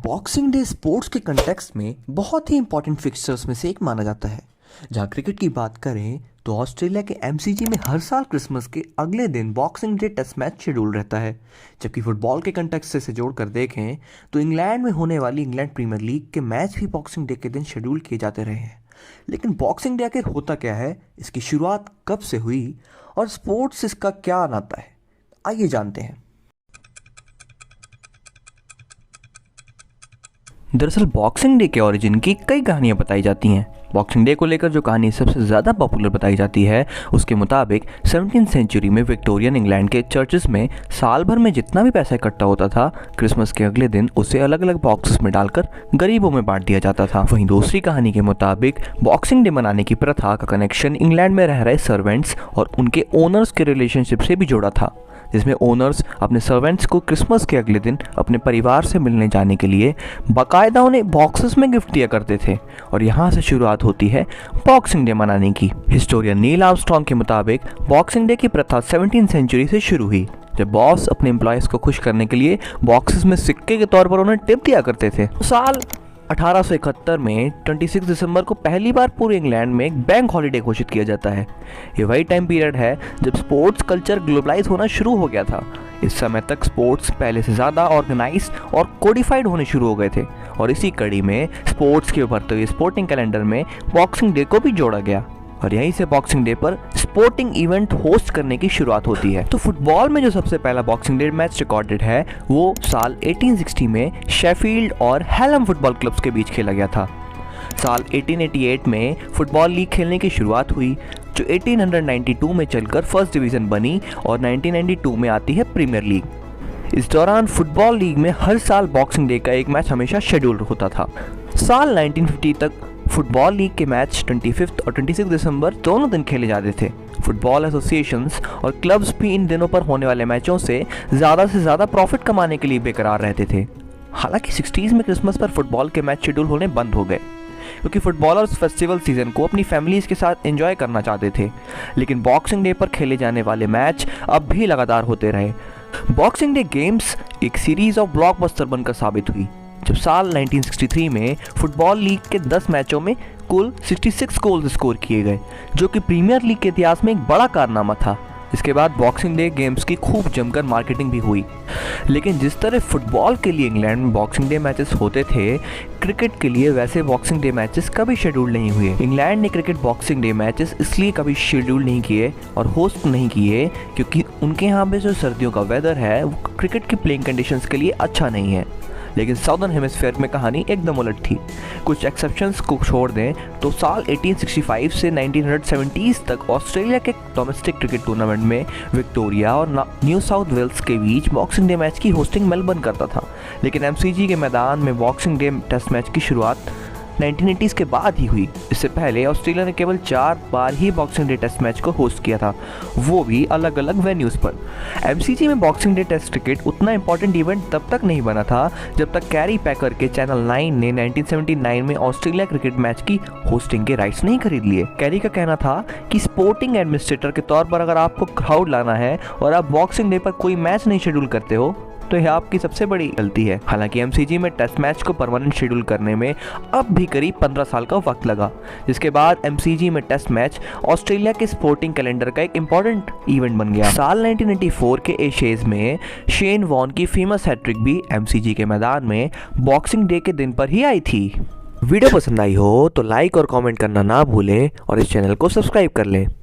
Boxing day sports के context में बहुत ही इंपॉर्टेंट फिक्सचर्स में से एक माना जाता है। जहां क्रिकेट की बात करें तो ऑस्ट्रेलिया के एमसीजी में हर साल क्रिसमस के अगले दिन boxing day test match schedule रहता है। जबकि फुटबॉल के कंटेक्स्ट से जोड़कर देखें तो इंग्लैंड में होने वाली इंग्लैंड प्रीमियर लीग के मैच भी बॉक्सिंग डे के दिन शेड्यूल किए जाते रहे हैं। लेकिन बॉक्सिंग डे आखिर होता क्या है, इसकी शुरुआत कब से हुई और स्पोर्ट्स इसका क्या नाता है, आइए जानते हैं। दरअसल बॉक्सिंग डे के ओरिजिन की कई कहानियां बताई जाती हैं। बॉक्सिंग डे को लेकर जो कहानी सबसे ज़्यादा पॉपुलर बताई जाती है उसके मुताबिक 17वीं सेंचुरी में विक्टोरियन इंग्लैंड के चर्चेस में साल भर में जितना भी पैसा इकट्ठा होता था, क्रिसमस के अगले दिन उसे अलग अलग बॉक्सेस में डालकर गरीबों में बांट दिया जाता था। वहीं दूसरी कहानी के मुताबिक बॉक्सिंग डे मनाने की प्रथा का कनेक्शन इंग्लैंड में रह रहे सर्वेंट्स और उनके ओनर्स के रिलेशनशिप से भी जुड़ा था, जिसमें ओनर्स अपने सर्वेंट्स को क्रिसमस के अगले दिन अपने परिवार से मिलने जाने के लिए बाकायदा उन्हें बॉक्सेस में गिफ्ट दिया करते थे। और यहाँ से शुरुआत होती है बॉक्सिंग डे मनाने की। हिस्टोरियन नील आर्मस्ट्रॉन्ग के मुताबिक बॉक्सिंग डे की प्रथा 17वीं सेंचुरी से शुरू हुई, जब बॉस अपने एम्प्लॉयज़ को खुश करने के लिए बॉक्सेस में सिक्के के तौर पर उन्हें टिप दिया करते थे। साल 1871 में 26 दिसंबर को पहली बार पूरे इंग्लैंड में एक बैंक हॉलिडे घोषित किया जाता है। ये वही टाइम पीरियड है जब स्पोर्ट्स कल्चर ग्लोबलाइज होना शुरू हो गया था। इस समय तक स्पोर्ट्स पहले से ज़्यादा ऑर्गेनाइज्ड और कोडिफाइड होने शुरू हो गए थे और इसी कड़ी में स्पोर्ट्स के उभरते हुए स्पोर्टिंग कैलेंडर में बॉक्सिंग डे को भी जोड़ा गया और यहीं से बॉक्सिंग डे पर स्पोर्टिंग इवेंट होस्ट करने की शुरुआत होती है। तो फुटबॉल में जो सबसे पहला बॉक्सिंग डे मैच रिकॉर्डेड है वो साल 1860 में शेफील्ड और हैलम फुटबॉल क्लब्स के बीच खेला गया था। साल 1888 में फुटबॉल लीग खेलने की शुरुआत हुई, जो 1892 में चलकर फर्स्ट डिवीज़न बनी और 1992 में आती है प्रीमियर लीग। इस दौरान फुटबॉल लीग में हर साल बॉक्सिंग डे का एक मैच हमेशा शेड्यूल होता था। साल 1950 तक फुटबॉल लीग के मैच 25 और 26 दिसंबर दोनों दिन खेले जाते थे। फुटबॉल एसोसिएशंस और क्लब्स भी इन दिनों पर होने वाले मैचों से ज़्यादा प्रॉफिट कमाने के लिए बेकरार रहते थे। हालांकि 60s में क्रिसमस पर फुटबॉल के मैच शेड्यूल होने बंद हो गए क्योंकि फुटबॉलर्स फेस्टिवल सीजन को अपनी फैमिलीज़ के साथ एंजॉय करना चाहते थे। लेकिन बॉक्सिंग डे पर खेले जाने वाले मैच अब भी लगातार होते रहे। बॉक्सिंग डे गेम्स एक सीरीज ऑफ ब्लॉकबस्टर बनकर साबित हुई, जब साल 1963 में फुटबॉल लीग के 10 मैचों में कुल 66 गोल्स स्कोर किए गए, जो कि प्रीमियर लीग के इतिहास में एक बड़ा कारनामा था। इसके बाद बॉक्सिंग डे गेम्स की खूब जमकर मार्केटिंग भी हुई। लेकिन जिस तरह फुटबॉल के लिए इंग्लैंड में बॉक्सिंग डे मैचेस होते थे, क्रिकेट के लिए वैसे बॉक्सिंग डे मैचेस कभी शेड्यूल नहीं हुए। इंग्लैंड ने क्रिकेट बॉक्सिंग डे मैचेस इसलिए कभी शेड्यूल नहीं किए और होस्ट नहीं किए क्योंकि उनके यहाँ पे जो सर्दियों का वेदर है वो क्रिकेट की प्लेइंग कंडीशंस के लिए अच्छा नहीं है। लेकिन साउदर्न हेमिस्फीयर में कहानी एकदम उलट थी। कुछ एक्सेप्शंस को छोड़ दें तो साल 1865 से 1970s तक ऑस्ट्रेलिया के डोमेस्टिक क्रिकेट टूर्नामेंट में विक्टोरिया और न्यू साउथ वेल्स के बीच बॉक्सिंग डे मैच की होस्टिंग मेलबर्न करता था। लेकिन एमसीजी के मैदान में बॉक्सिंग डे टेस्ट मैच की शुरुआत 1980s के बाद ही हुई। इससे पहले ऑस्ट्रेलिया ने केवल 4 बार ही बॉक्सिंग डे टेस्ट मैच को होस्ट किया था, वो भी अलग अलग वेन्यूज़ पर। एमसीजी में बॉक्सिंग डे टेस्ट क्रिकेट उतना इंपॉर्टेंट इवेंट तब तक नहीं बना था जब तक कैरी पैकर के चैनल 9 ने 1979 में ऑस्ट्रेलिया क्रिकेट मैच की होस्टिंग के राइट्स नहीं खरीद लिए। कैरी का कहना था कि स्पोर्टिंग एडमिनिस्ट्रेटर के तौर पर अगर आपको क्राउड लाना है और आप बॉक्सिंग डे पर कोई मैच नहीं शेड्यूल करते हो तो यह आपकी सबसे बड़ी गलती है। हालांकि एमसीजी में टेस्ट मैच को परमानेंट शेड्यूल करने में अब भी करीब 15 साल का वक्त लगा, जिसके बाद एमसीजी में टेस्ट मैच ऑस्ट्रेलिया के स्पोर्टिंग कैलेंडर का एक इंपॉर्टेंट इवेंट बन गया। साल 1994 के एशेज में शेन वॉर्न की फेमस हैट्रिक भी एमसीजी के मैदान में बॉक्सिंग डे के दिन पर ही आई थी। वीडियो पसंद आई हो तो लाइक और कॉमेंट करना ना भूलें और इस चैनल को सब्सक्राइब कर लें।